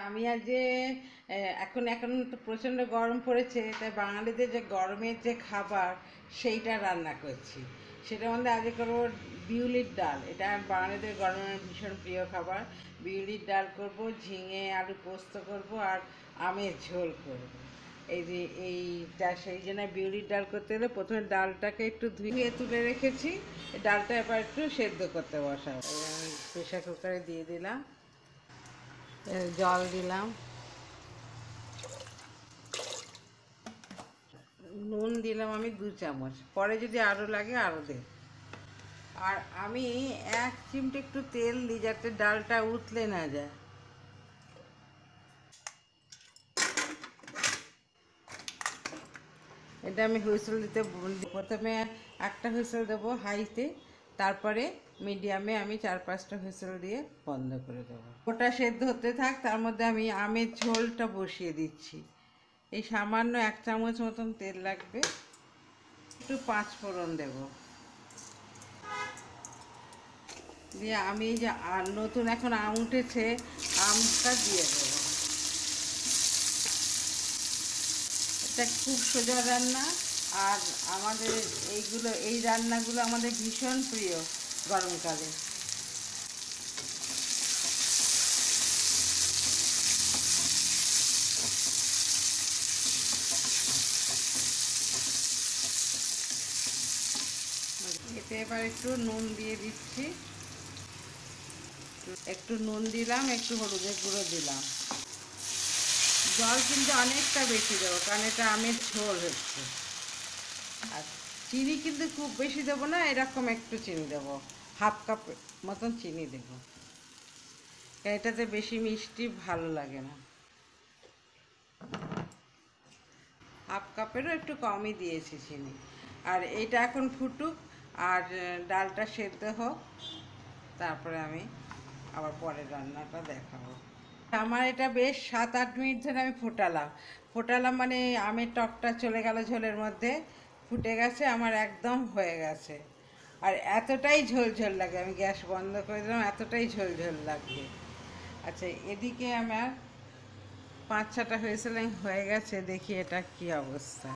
আমি আজ যে এখন এখন তো প্রচণ্ড গরম পড়েছে, তাই বাঙালিদের যে গরমের যে খাবার সেইটা রান্না করছি। সেটার মধ্যে আজকে করবো বিউলির ডাল। এটা বাঙালিদের গরমের ভীষণ প্রিয় খাবার। বিউলির ডাল করব, ঝিঙে আলু পোস্ত করব, আর আমের ঝোল করব। এই যে এইটা সেই জন্য বিউলির ডাল করতে গেলে প্রথমে ডালটাকে একটু ধুয়ে তুলে রেখেছি। এই ডালটা এবার একটু সেদ্ধ করতে বসাবো। আমি প্রেশার কুকারে দিয়ে দিলাম, জল দিলাম, নুন দিলাম আমি 2 চামচ, পরে যদি আরও লাগে আরও দে। আর আমি 1 চিমটে একটু তেল দিই যাতে ডালটা উতলে না যায়। এটা আমি হুইসেল দিতে প্রথমে একটা হুইসেল দেবো হাইতে, তারপরে মিডিয়ামে আমি 4-5টা হুইসেল দিয়ে বন্ধ করে দেবো। ওটা সেদ্ধ হতে থাক, তার মধ্যে আমি আমের ঝোলটা বসিয়ে দিচ্ছি। এই সামান্য 1 চামচ মতন তেল লাগবে, একটু 5 ফোড়ন দেবো দিয়ে আমি যে নতুন এখন আম উঠেছে, আমটা দিয়ে দেবো। এটা খুব সোজা রান্না, আর আমাদের এই রান্নাগুলো আমাদের ভীষণ প্রিয় গরমকালে। এতে এবার একটু নুন দিয়ে দিচ্ছি, একটু নুন দিলাম, একটু হলুদের গুঁড়ো দিলাম। জল কিন্তু অনেকটা বেশি দেবো, কারণ এটা আমের ঝোল হচ্ছে। আর চিনি কিন্তু খুব বেশি দেবো না, এরকম একটু চিনি দেবো, 1/2 কাপ মতন চিনি দেবো। এটাতে বেশি মিষ্টি ভালো লাগে না। 1/2 কাপেরও একটু কমই দিয়েছি চিনি। আর এইটা এখন ফুটুক, আর ডালটা সেদ্ধ হোক, তারপরে আমি আবার পরের রান্নাটা দেখাবো। আমার এটা বেশ 7-8 মিনিট ধরে আমি ফোটালাম মানে আমের টকটা চলে গেল ঝোলের মধ্যে, ফুটে গেছে আমার, একদম হয়ে গেছে। আর এতটাই ঝোল ঝোল লাগে, আমি গ্যাস বন্ধ করে দিলাম, এতটাই ঝোল ঝোল লাগবে। আচ্ছা, এদিকে আমার 5-6টা হুইসেল হয়ে গেছে, দেখি এটা কি অবস্থা।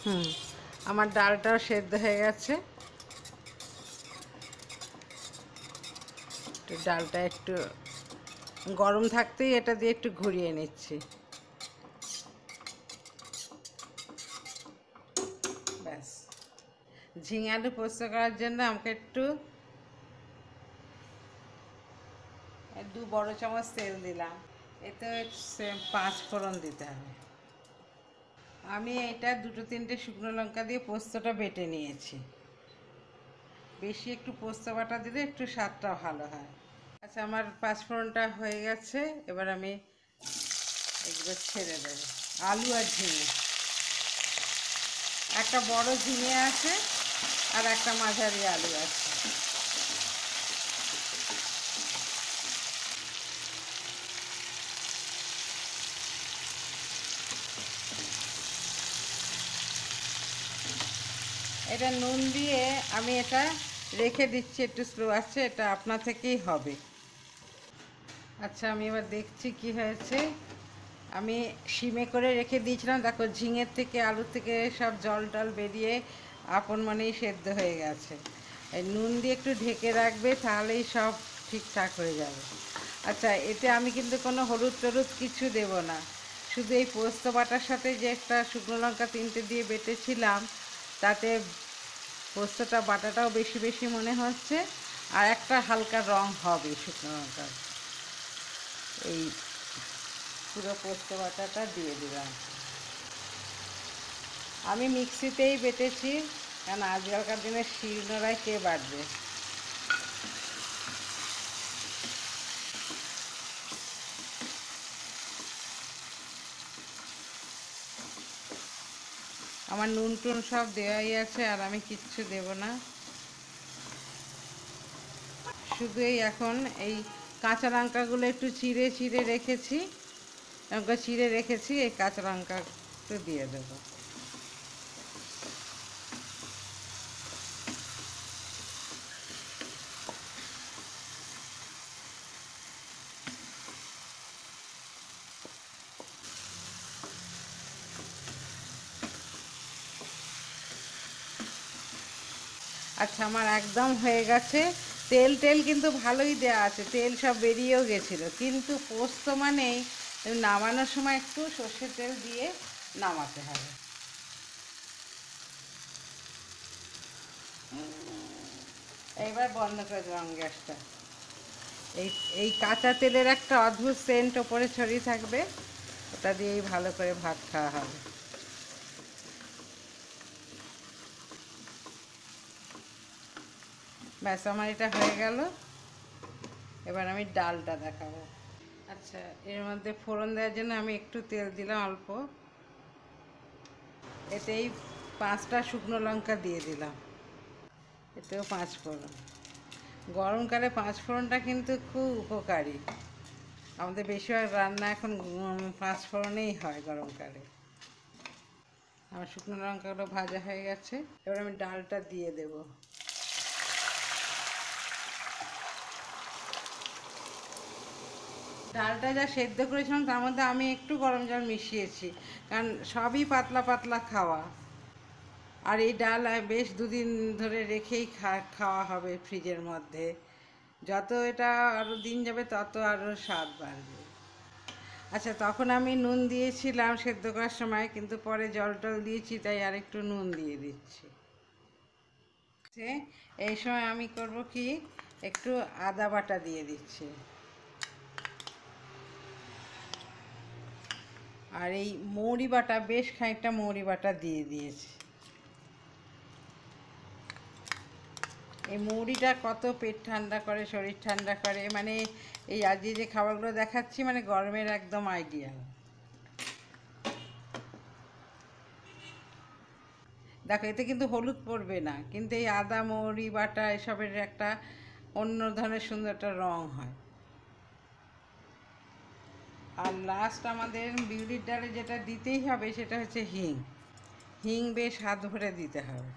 হুম, আমার ডালটাও সেদ্ধ হয়ে গেছে। ডালটা একটু গরম থাকতেই এটা দিয়ে একটু ঘুরিয়ে নিচ্ছি, ব্যাস। ঝিঙে আলু পোস্ত করার জন্য আমাকে একটু 2 বড় চামচ তেল দিলাম, এতে 5 ফোড়ন দিতে হবে। আমি এটা 2-3টে শুকনো লঙ্কা দিয়ে পোস্তটা বেটে নিয়েছি। বেশি একটু পোস্ত বাটা দিলে একটু স্বাদটা ভালো হয়। আচ্ছা, আমার 5 ফোড়নটা হয়ে গেছে, এবার আমি এগুলো ছেড়ে দেবো। আলু আর ঝিঙে, একটা বড় ঝিঙে আছে আর একটা মাঝারি আলু আছে। এটা নুন দিয়ে আমি এটা রেখে দিচ্ছি, একটু স্লো আছে, এটা আপনা থেকেই হবে। আচ্ছা, আমি এবার দেখছি কি হয়েছে। আমি সিমে করে রেখে দিয়েছিলাম, দেখো ঝিঙের থেকে আলু থেকে সব জল টল বেরিয়ে আপন মনেই সেদ্ধ হয়ে গেছে। এই নুন দিয়ে একটু ঢেকে রাখবে, তাহলেই সব ঠিকঠাক হয়ে যাবে। আচ্ছা, এতে আমি কিন্তু কোনো হলুদ টলুদ কিছু দেব না, শুধু এই পোস্ত বাটার সাথে যে একটা শুকনো লঙ্কা 3টে দিয়ে বেটেছিলাম, তাতে পোস্তটা বাটাটাও বেশি বেশি মনে হচ্ছে, আর একটা হালকা রং হবে শুকনো লঙ্কার। এই পুরো পোস্ত বাটাটা দিয়ে দিলাম। আমি মিক্সিতেই বেটেছি, কারণ আজকালকার দিনে শিলনোড়ায় কে বাটবে। আমার নুন টুন সব দেওয়াই আছে, আর আমি কিচ্ছু দেব না। শুধু এখন এই কাঁচা লঙ্কাগুলো একটু চিড়ে চিড়ে রেখেছি, এই কাঁচা লঙ্কা একটু দিয়ে দেবো। আচ্ছা, আমার একদম হয়ে গেছে। তেল টেল কিন্তু ভালোই দেওয়া আছে, তেল সব বেরিয়েও গেছিলো, কিন্তু পোস্ত মানেই নামানোর সময় একটু সর্ষের তেল দিয়ে নামাতে হবে। এইবার বন্ধ করে দিলাম গ্যাসটা। এই এই কাঁচা তেলের একটা অদ্ভুত সেন্ট ওপরে ছড়িয়ে থাকবে, ওটা দিয়েই ভালো করে ভাত খাওয়া হবে। ব্যাস, আমার এটা হয়ে গেল। এবার আমি ডালটা দেখাবো। আচ্ছা, এর মধ্যে ফোড়ন দেওয়ার জন্য আমি একটু তেল দিলাম অল্প, এতেই 5টা শুকনো লঙ্কা দিয়ে দিলাম, এতেও 5 ফোড়ন। গরমকালে 5 ফোড়নটা কিন্তু খুব উপকারী। আমাদের বেশিরভাগ রান্না এখন 5 ফোড়নেই হয় গরমকালে। আমার শুকনো লঙ্কাগুলো ভাজা হয়ে গেছে, এবার আমি ডালটা দিয়ে দেব। ডালটা যা সেদ্ধ করেছিলাম তার মধ্যে আমি একটু গরম জল মিশিয়েছি, কারণ সবই পাতলা পাতলা খাওয়া। আর এই ডাল বেশ 2 দিন ধরে রেখেই খাওয়া হবে ফ্রিজের মধ্যে। যত এটা আরও দিন যাবে তত আরও স্বাদ বাড়বে। আচ্ছা, তখন আমি নুন দিয়েছিলাম সেদ্ধ করার সময়, কিন্তু পরে জল টল দিয়েছি, তাই আর একটু নুন দিয়ে দিচ্ছি। এই সময় আমি করব কি, একটু আদা বাটা দিয়ে দিচ্ছি। আর এই মৌরি বাটা, বেশ খানিকটা মৌরি বাটা দিয়ে দিয়েছি। এই মৌরিটা কত পেট ঠান্ডা করে, শরীর ঠান্ডা করে, মানে এই আজকে যে খাবারগুলো দেখাচ্ছি মানে গরমের একদম আইডিয়াল। দেখো, এতে কিন্তু হলুদ পড়বে না, কিন্তু এই আদা মৌরি বাটা এসবের একটা অন্য ধরনের সুন্দর একটা রং হয়। আর লাস্ট আমাদের বিউলির ডালে যেটা দিতেই হবে সেটা হচ্ছে হিং। হিং বেশ হাত ভরে দিতে হবে।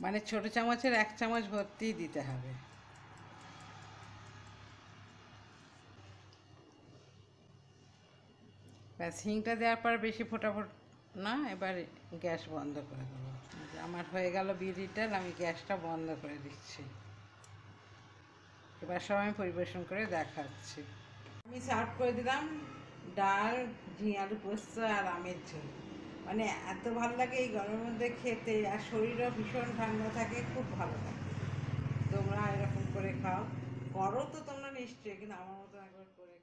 মানে ছোট চামচের 1 চামচ ভর্তিই দিতে হবে। ব্যাস, হিংটা দেওয়ার পর বেশি ফোটাফোট না, এবার গ্যাস বন্ধ করে দেবো। আমার হয়ে গেল বিউলির ডাল, আমি গ্যাসটা বন্ধ করে দিচ্ছি। এবার সব আমি পরিবেশন করে দেখাচ্ছি। আমি সার্ভ করে দিলাম ডাল, ঝিঙে আলু পোস্ত আর আমের ঝোল। মানে এত ভালো লাগে এই গরমের মধ্যে খেতে, আর শরীরও ভীষণ ঠান্ডা থাকে, খুব ভালো থাকে। তোমরা এরকম করে খাও, করো তো তোমরা নিশ্চয়ই, কিন্তু আমার মতো একবার করে